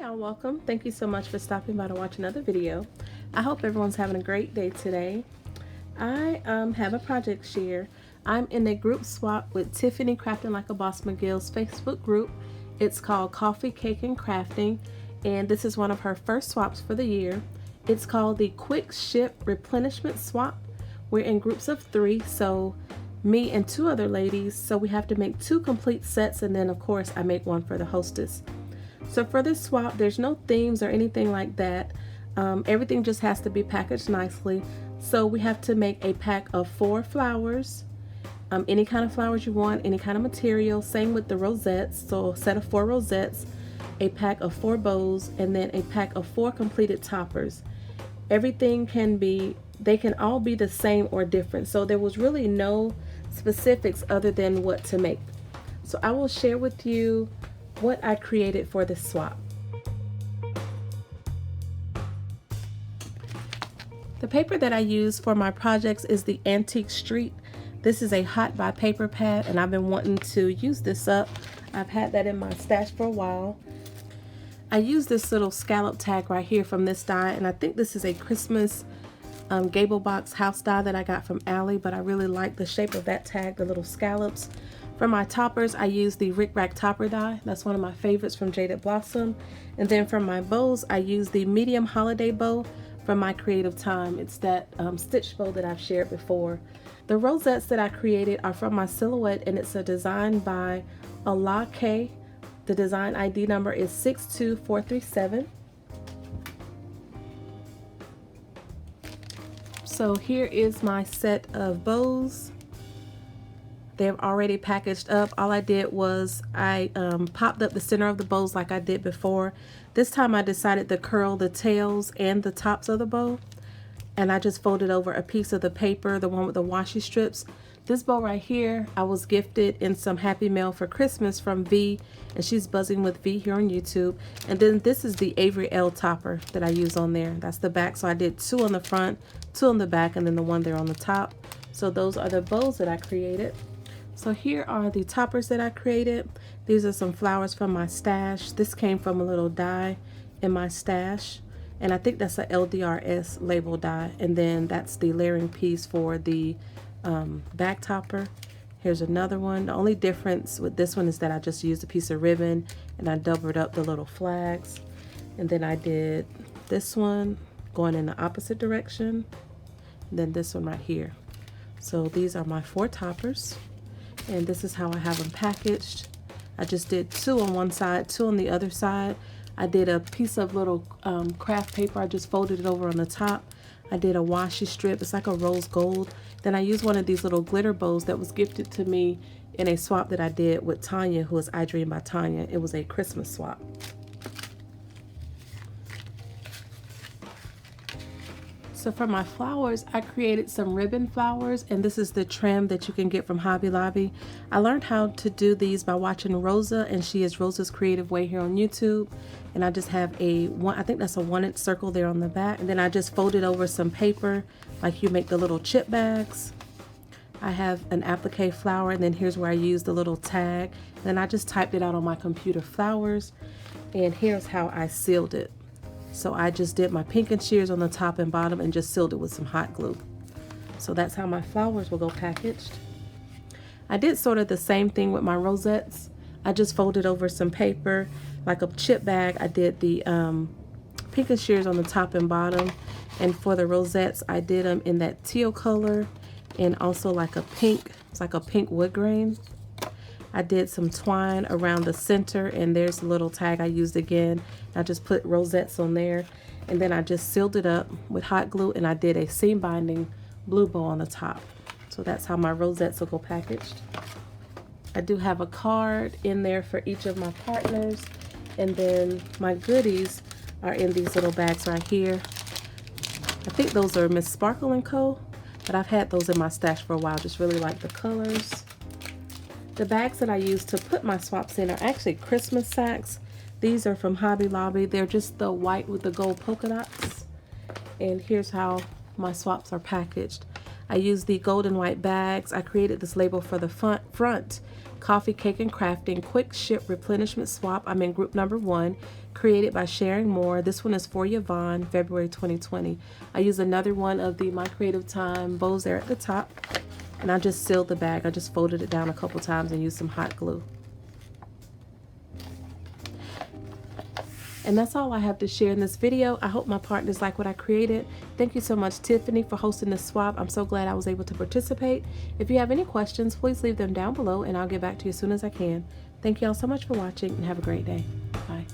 y'all, welcome. Thank you so much for stopping by to watch another video. I hope everyone's having a great day today. I have a project share. I'm in a group swap with Tiffany Crafting Like a Boss McGill's Facebook group. It's called Coffee, Cake, and Crafting, and this is one of her first swaps for the year. It's called the Quick Ship Replenishment Swap. We're in groups of 3, so me and 2 other ladies, so we have to make 2 complete sets, and then of course I make one for the hostess. So for this swap, there's no themes or anything like that. Everything just has to be packaged nicely. So we have to make a pack of 4 flowers, any kind of flowers you want, any kind of material. Same with the rosettes. So a set of 4 rosettes, a pack of 4 bows, and then a pack of 4 completed toppers. Everything they can all be the same or different. So there was really no specifics other than what to make. So I will share with you what I created for this swap. The paper that I use for my projects is the Antique Street. This is a hot buy paper pad, and I've been wanting to use this up. I've had that in my stash for a while. I use this little scallop tag right here from this die, and I think this is a Christmas gable box house die that I got from Allie, but I really like the shape of that tag, the little scallops. For my toppers, I use the Rick Rack topper die. That's one of my favorites from Jaded Blossom. And then for my bows, I use the medium holiday bow from My Creative Time. It's that stitch bow that I've shared before. The rosettes that I created are from my silhouette, and it's a design by Allah K. The design ID number is 62437. So here is my set of bows. They're already packaged up. All I did was I popped up the center of the bows like I did before. This time I decided to curl the tails and the tops of the bow, and I just folded over a piece of the paper, the one with the washi strips. This bow right here I was gifted in some Happy Mail for Christmas from V, and she's buzzing with V here on YouTube. And then this is the Avery L topper that I use on there. That's the back, so I did 2 on the front, 2 on the back, and then the one there on the top. So those are the bows that I created. So here are the toppers that I created. These are some flowers from my stash. This came from a little die in my stash, and I think that's a LDRS label die. And then that's the layering piece for the back topper. Here's another one. The only difference with this one is that I just used a piece of ribbon and I doubled up the little flags. And then I did this one going in the opposite direction, and then this one right here. So these are my 4 toppers, and this is how I have them packaged. I just did 2 on one side, 2 on the other side. I did a piece of little craft paper. I just folded it over on the top. I did a washi strip. It's like a rose gold. Then I used one of these little glitter bows that was gifted to me in a swap that I did with Tanya, who is I Dream by Tanya. It was a Christmas swap. So for my flowers, I created some ribbon flowers, and this is the trim that you can get from Hobby Lobby. I learned how to do these by watching Rosa, and she is Rosa's Creative Way here on YouTube. And I just have I think that's a 1-inch circle there on the back. And then I just folded over some paper like you make the little chip bags. I have an applique flower, and then here's where I use the little tag. And then I just typed it out on my computer, flowers, and here's how I sealed it. So I just did my pink and shears on the top and bottom and just sealed it with some hot glue. So that's how my flowers will go packaged. I did sort of the same thing with my rosettes. I just folded over some paper like a chip bag. I did the pink and shears on the top and bottom. And for the rosettes, I did them in that teal color and also like a pink. It's like a pink wood grain. I did some twine around the center, and there's a little tag I used again. I just put rosettes on there, and then I just sealed it up with hot glue, and I did a seam binding blue bow on the top. So that's how my rosettes will go packaged. I do have a card in there for each of my partners, and then my goodies are in these little bags right here. I think those are Miss Sparkle & Co., but I've had those in my stash for a while. Just really like the colors. The bags that I use to put my swaps in are actually Christmas sacks. These are from Hobby Lobby. They're just the white with the gold polka dots. And here's how my swaps are packaged. I used the gold and white bags. I created this label for the front Coffee, Cake, and Crafting Quick Ship Replenishment Swap. I'm in group number 1, created by Sharingmoore. This one is for Joann, February 2020. I use another one of the My Creative Time bows there at the top, and I just sealed the bag. I just folded it down a couple times and used some hot glue. And that's all I have to share in this video. I hope my partners like what I created. Thank you so much, Tiffany, for hosting this swap. I'm so glad I was able to participate. If you have any questions, please leave them down below and I'll get back to you as soon as I can. Thank you all so much for watching and have a great day. Bye.